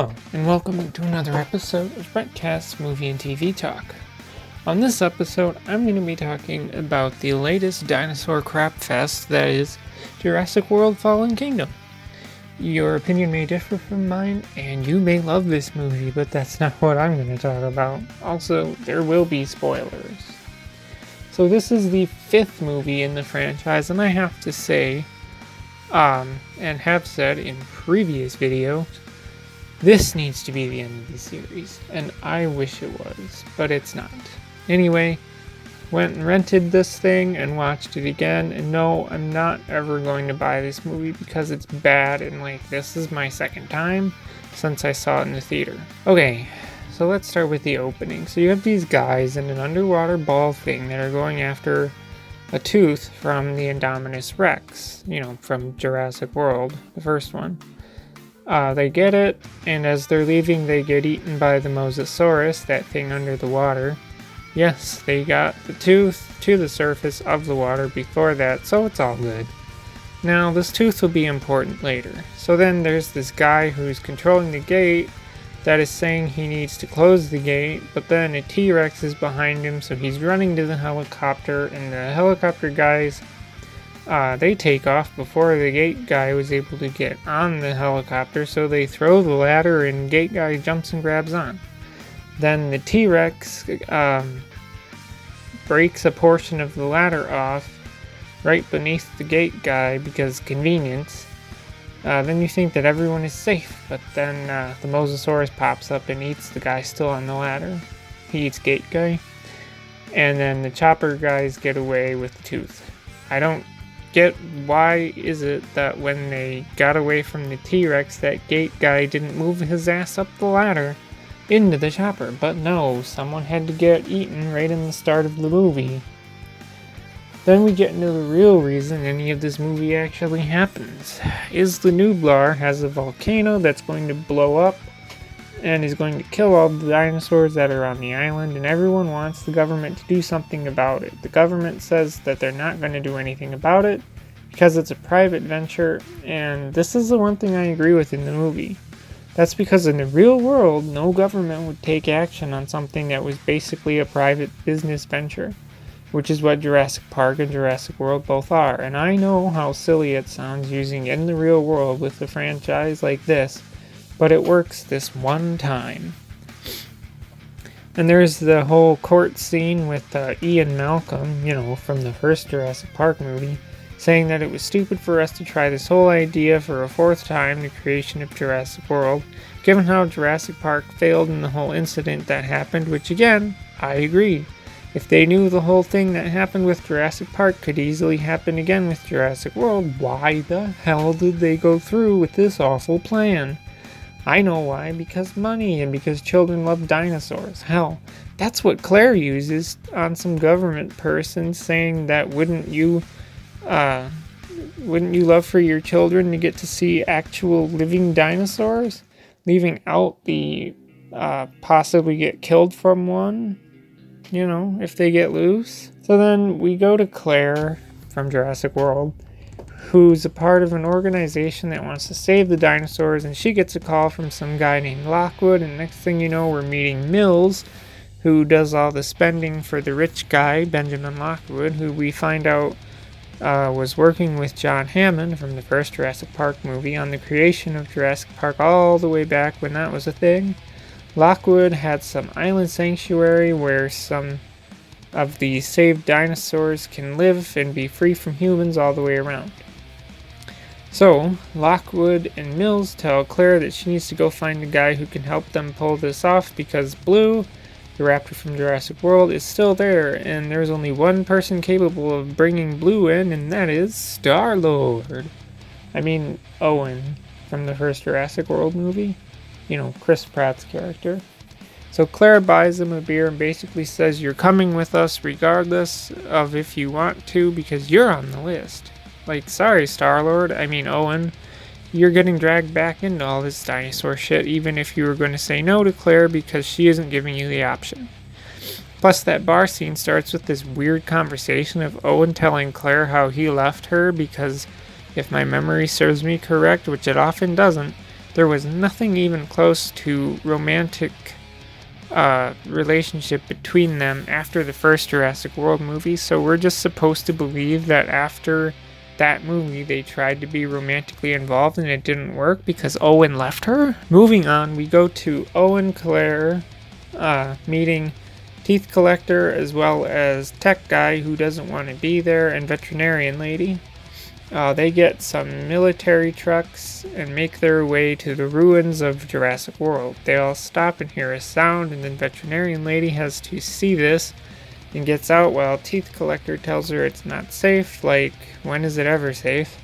Hello, and welcome to another episode of BrettCasts Movie and TV Talk. On this episode, I'm going to be talking about the latest dinosaur crap fest that is Jurassic World Fallen Kingdom. Your opinion may differ from mine, and you may love this movie, but that's not what I'm going to talk about. Also, there will be spoilers. So this is the 5th movie in the franchise, and I have to say, and have said in previous videos, this needs to be the end of the series, and I wish it was, but it's not. Anyway, went and rented this thing and watched it again, and no, I'm not ever going to buy this movie because it's bad, and this is my second time since I saw it in the theater. Okay, so let's start with the opening. So you have these guys in an underwater ball thing that are going after a tooth from the Indominus Rex, from Jurassic World, the first one. They get it, and as they're leaving, they get eaten by the Mosasaurus, that thing under the water. Yes, they got the tooth to the surface of the water before that, so it's all good. Now, this tooth will be important later. So then there's this guy who's controlling the gate that is saying he needs to close the gate, but then a T-Rex is behind him, so he's running to the helicopter, and the helicopter guys they take off before the gate guy was able to get on the helicopter, so they throw the ladder and gate guy jumps and grabs on. Then the T-Rex breaks a portion of the ladder off right beneath the gate guy because convenience. Then you think that everyone is safe, but then the Mosasaurus pops up and eats the guy still on the ladder. He eats gate guy. And then the chopper guys get away with the tooth. I don't get why is it that when they got away from the T-Rex, that gate guy didn't move his ass up the ladder into the chopper, but no, someone had to get eaten right in the start of the movie. Then we get into the real reason any of this movie actually happens. Is the Nublar has a volcano that's going to blow up and is going to kill all the dinosaurs that are on the island, and everyone wants the government to do something about it. The government says that they're not going to do anything about it because it's a private venture, and this is the one thing I agree with in the movie. That's because in the real world, no government would take action on something that was basically a private business venture, which is what Jurassic Park and Jurassic World both are. And I know how silly it sounds using in the real world with a franchise like this, but it works this one time. And there's the whole court scene with Ian Malcolm, from the first Jurassic Park movie, saying that it was stupid for us to try this whole idea for a 4th time, the creation of Jurassic World, given how Jurassic Park failed in the whole incident that happened, which again, I agree. If they knew the whole thing that happened with Jurassic Park could easily happen again with Jurassic World, why the hell did they go through with this awful plan? I know why, because money and because children love dinosaurs. Hell, that's what Claire uses on some government person saying that wouldn't you love for your children to get to see actual living dinosaurs? Leaving out the possibly get killed from one, if they get loose. So then we go to Claire from Jurassic World, who's a part of an organization that wants to save the dinosaurs, and she gets a call from some guy named Lockwood, and next thing you know, we're meeting Mills, who does all the spending for the rich guy, Benjamin Lockwood, who we find out was working with John Hammond from the first Jurassic Park movie on the creation of Jurassic Park all the way back when that was a thing. Lockwood had some island sanctuary where some of the saved dinosaurs can live and be free from humans all the way around. So, Lockwood and Mills tell Claire that she needs to go find a guy who can help them pull this off because Blue, the raptor from Jurassic World, is still there, and there's only one person capable of bringing Blue in, and that is Star-Lord. I mean, Owen from the first Jurassic World movie. Chris Pratt's character. So Claire buys him a beer and basically says, you're coming with us regardless of if you want to because you're on the list. Sorry, Star-Lord, Owen, you're getting dragged back into all this dinosaur shit even if you were going to say no to Claire because she isn't giving you the option. Plus, that bar scene starts with this weird conversation of Owen telling Claire how he left her because, if my memory serves me correct, which it often doesn't, there was nothing even close to romantic relationship between them after the first Jurassic World movie, so we're just supposed to believe that after that movie they tried to be romantically involved and it didn't work because Owen left her? Moving on, we go to Owen, Claire meeting Teeth Collector as well as Tech Guy who doesn't want to be there, and Veterinarian Lady. They get some military trucks and make their way to the ruins of Jurassic World. They all stop and hear a sound, and then Veterinarian Lady has to see this and gets out while Teeth Collector tells her it's not safe, like, when is it ever safe?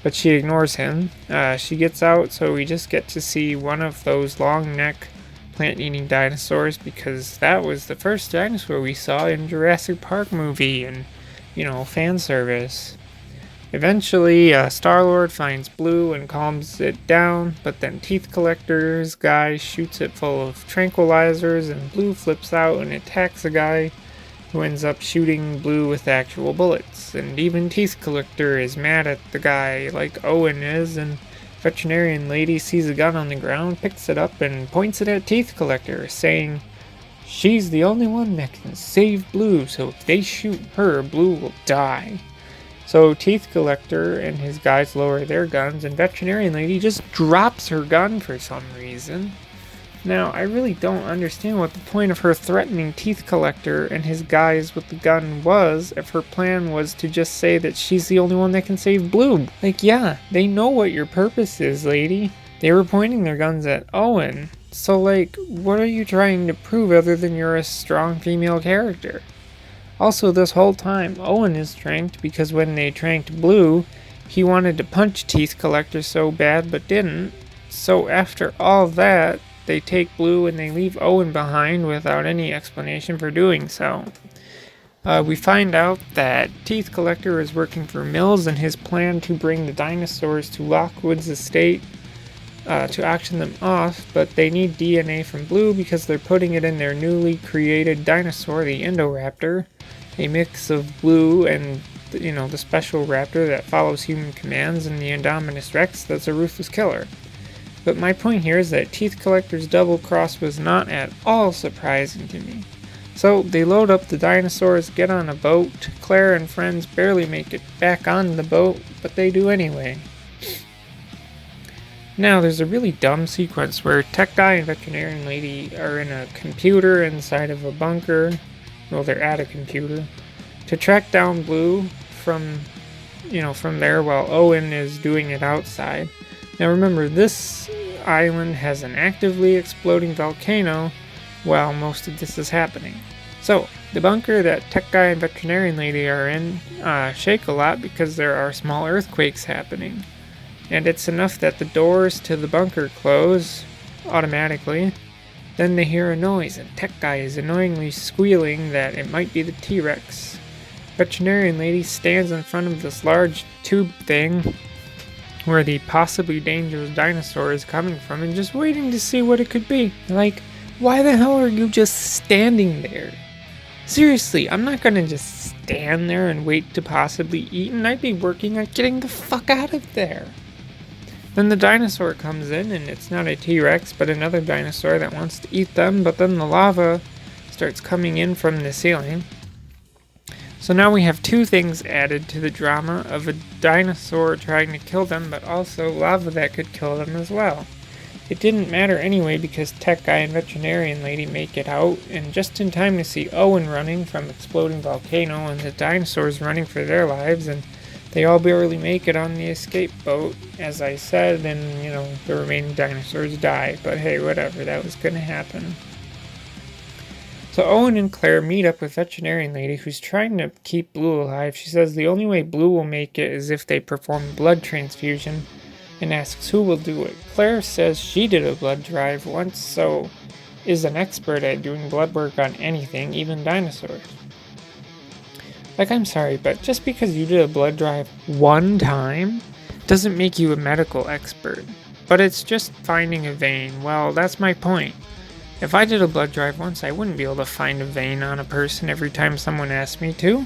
But she ignores him. She gets out, so we just get to see one of those long neck plant-eating dinosaurs, because that was the first dinosaur we saw in Jurassic Park movie, and, fan service. Eventually, Star-Lord finds Blue and calms it down, but then Teeth Collector's guy shoots it full of tranquilizers, and Blue flips out and attacks a guy who ends up shooting Blue with actual bullets. And even Teeth Collector is mad at the guy, like Owen is, and Veterinarian Lady sees a gun on the ground, picks it up, and points it at Teeth Collector, saying she's the only one that can save Blue, so if they shoot her, Blue will die. So Teeth Collector and his guys lower their guns, and Veterinarian Lady just drops her gun for some reason. Now, I really don't understand what the point of her threatening Teeth Collector and his guys with the gun was if her plan was to just say that she's the only one that can save Blue. Like, yeah, they know what your purpose is, lady. They were pointing their guns at Owen. So, like, what are you trying to prove other than you're a strong female character? Also, this whole time, Owen is tranked because when they tranked Blue, he wanted to punch Teeth Collector so bad but didn't. So after all that, they take Blue and they leave Owen behind without any explanation for doing so. We find out that Teeth Collector is working for Mills and his plan to bring the dinosaurs to Lockwood's estate to auction them off, but they need DNA from Blue because they're putting it in their newly created dinosaur, the Indoraptor, a mix of Blue and the special raptor that follows human commands, and the Indominus Rex that's a ruthless killer. But my point here is that Teeth Collector's double cross was not at all surprising to me. So they load up the dinosaurs, get on a boat. Claire and friends barely make it back on the boat, but they do anyway. Now there's a really dumb sequence where Tech Guy and Veterinarian Lady are in a computer inside of a bunker. Well, they're at a computer to track down Blue from there while Owen is doing it outside. Now remember, this island has an actively exploding volcano while most of this is happening. So, the bunker that Tech Guy and Veterinarian Lady are in shake a lot because there are small earthquakes happening. And it's enough that the doors to the bunker close automatically. Then they hear a noise and Tech Guy is annoyingly squealing that it might be the T-Rex. Veterinarian Lady stands in front of this large tube thing where the possibly dangerous dinosaur is coming from and just waiting to see what it could be. Like, why the hell are you just standing there? Seriously, I'm not gonna just stand there and wait to possibly eat, and I'd be working on getting the fuck out of there. Then the dinosaur comes in, and it's not a T-Rex, but another dinosaur that wants to eat them, but then the lava starts coming in from the ceiling. So now we have two things added to the drama of a dinosaur trying to kill them, but also lava that could kill them as well. It didn't matter anyway because Tech Guy and Veterinarian Lady make it out, and just in time to see Owen running from exploding volcano and the dinosaurs running for their lives, and they all barely make it on the escape boat, as I said, and the remaining dinosaurs die. But hey, whatever, that was gonna happen. So Owen and Claire meet up with Veterinarian Lady, who's trying to keep Blue alive. She says the only way Blue will make it is if they perform a blood transfusion, and asks who will do it. Claire says she did a blood drive once, so is an expert at doing blood work on anything, even dinosaurs. Like, I'm sorry, but just because you did a blood drive one time doesn't make you a medical expert. But it's just finding a vein. Well, that's my point. If I did a blood drive once, I wouldn't be able to find a vein on a person every time someone asked me to.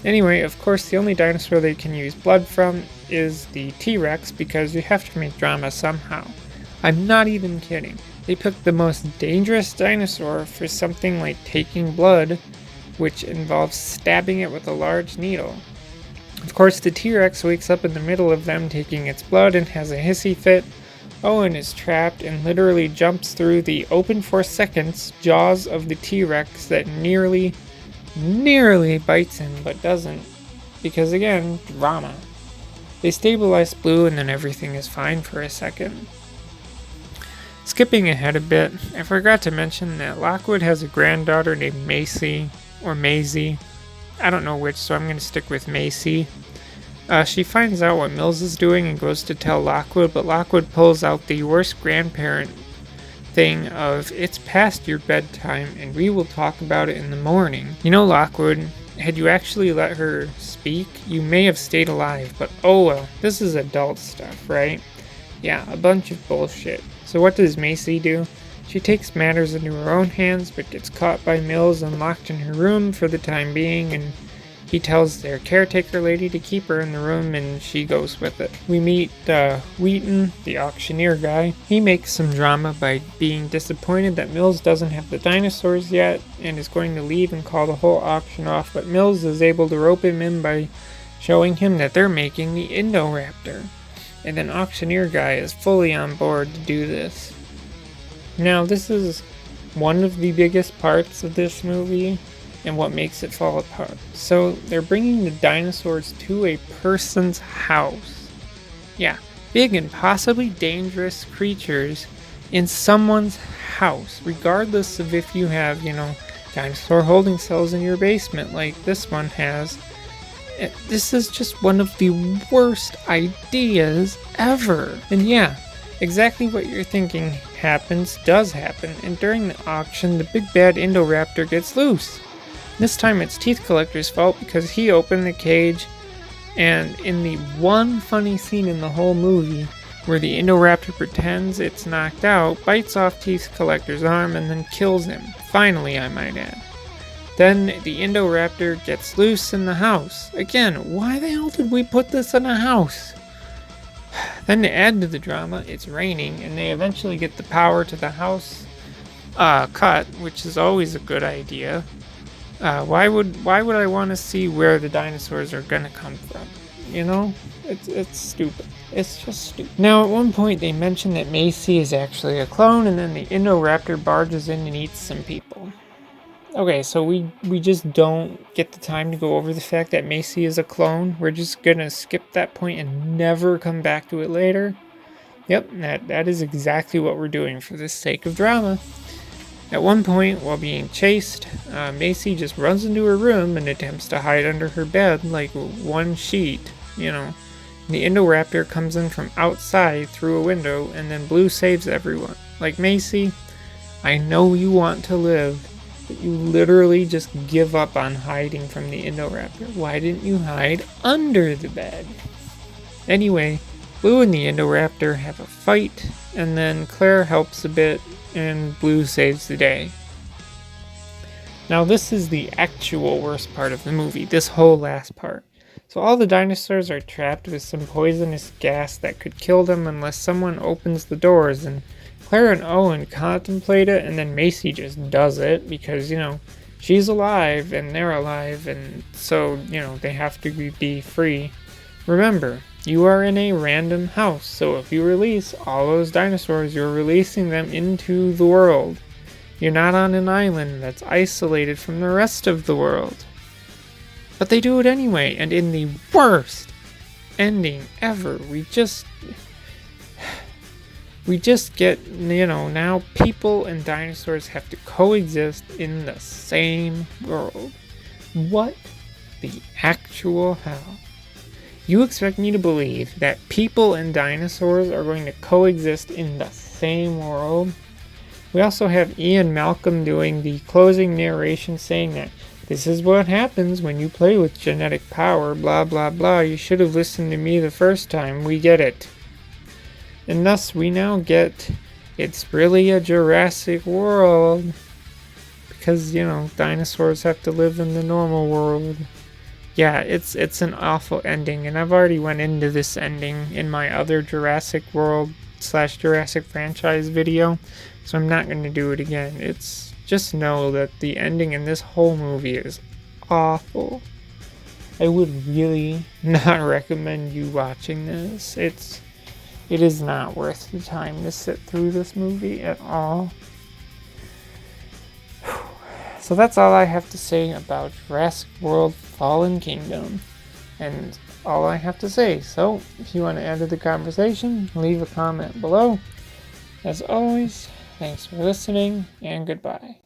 Anyway, of course, the only dinosaur they can use blood from is the T-Rex because you have to make drama somehow. I'm not even kidding. They picked the most dangerous dinosaur for something like taking blood, which involves stabbing it with a large needle. Of course, the T-Rex wakes up in the middle of them taking its blood and has a hissy fit. Owen is trapped and literally jumps through the open for seconds jaws of the T-Rex that nearly bites him but doesn't. Because again, drama. They stabilize Blue and then everything is fine for a second. Skipping ahead a bit, I forgot to mention that Lockwood has a granddaughter named Macy, or Maisie. I don't know which, so I'm going to stick with Macy. She finds out what Mills is doing and goes to tell Lockwood, but Lockwood pulls out the worst grandparent thing of, it's past your bedtime and we will talk about it in the morning. You know, Lockwood, had you actually let her speak, you may have stayed alive, but oh well, this is adult stuff, right? Yeah, a bunch of bullshit. So what does Macy do? She takes matters into her own hands, but gets caught by Mills and locked in her room for the time being, and he tells their caretaker lady to keep her in the room, and she goes with it. We meet Wheaton, the auctioneer guy. He makes some drama by being disappointed that Mills doesn't have the dinosaurs yet, and is going to leave and call the whole auction off, but Mills is able to rope him in by showing him that they're making the Indoraptor. And then auctioneer guy is fully on board to do this. Now, this is one of the biggest parts of this movie and what makes it fall apart. So, they're bringing the dinosaurs to a person's house. Yeah, big and possibly dangerous creatures in someone's house, regardless of if you have, dinosaur holding cells in your basement like this one has. This is just one of the worst ideas ever. And yeah, exactly what you're thinking does happen, and during the auction, the big bad Indoraptor gets loose. This time it's Teeth Collector's fault because he opened the cage, and in the one funny scene in the whole movie, where the Indoraptor pretends it's knocked out, bites off Teeth Collector's arm and then kills him. Finally, I might add. Then the Indoraptor gets loose in the house. Again, why the hell did we put this in a house? Then to add to the drama, it's raining, and they eventually get the power to the house cut, which is always a good idea. Why would I want to see where the dinosaurs are gonna come from? It's stupid. It's just stupid. Now, at one point, they mention that Macy is actually a clone, and then the Indoraptor barges in and eats some people. Okay, so we just don't get the time to go over the fact that Macy is a clone. We're just gonna skip that point and never come back to it later. Yep, that is exactly what we're doing for the sake of drama. At one point, while being chased, Macy just runs into her room and attempts to hide under her bed like one sheet, The Indoraptor comes in from outside through a window, and then Blue saves everyone. Like, Macy, I know you want to live, but you literally just give up on hiding from the Indoraptor. Why didn't you hide under the bed? Anyway, Blue and the Indoraptor have a fight, and then Claire helps a bit, and Blue saves the day. Now, this is the actual worst part of the movie, this whole last part. So all the dinosaurs are trapped with some poisonous gas that could kill them unless someone opens the doors, and Claire and Owen contemplate it, and then Macy just does it because, she's alive and they're alive, and so, they have to be free. Remember, you are in a random house, so if you release all those dinosaurs, you're releasing them into the world. You're not on an island that's isolated from the rest of the world. But they do it anyway, and in the worst ending ever, we just get, now people and dinosaurs have to coexist in the same world. What the actual hell? You expect me to believe that people and dinosaurs are going to coexist in the same world? We also have Ian Malcolm doing the closing narration saying that this is what happens when you play with genetic power, blah blah blah. You should have listened to me the first time. We get it. And thus we now get, it's really a Jurassic World. Because, dinosaurs have to live in the normal world. Yeah, it's an awful ending, and I've already went into this ending in my other Jurassic World Jurassic franchise video, so I'm not going to do it again. It's just know that the ending in this whole movie is awful. I would really not recommend you watching this. It is not worth the time to sit through this movie at all. So that's all I have to say about Jurassic World Fallen Kingdom. And all I have to say. So if you want to add to the conversation, leave a comment below. As always, thanks for listening, and goodbye.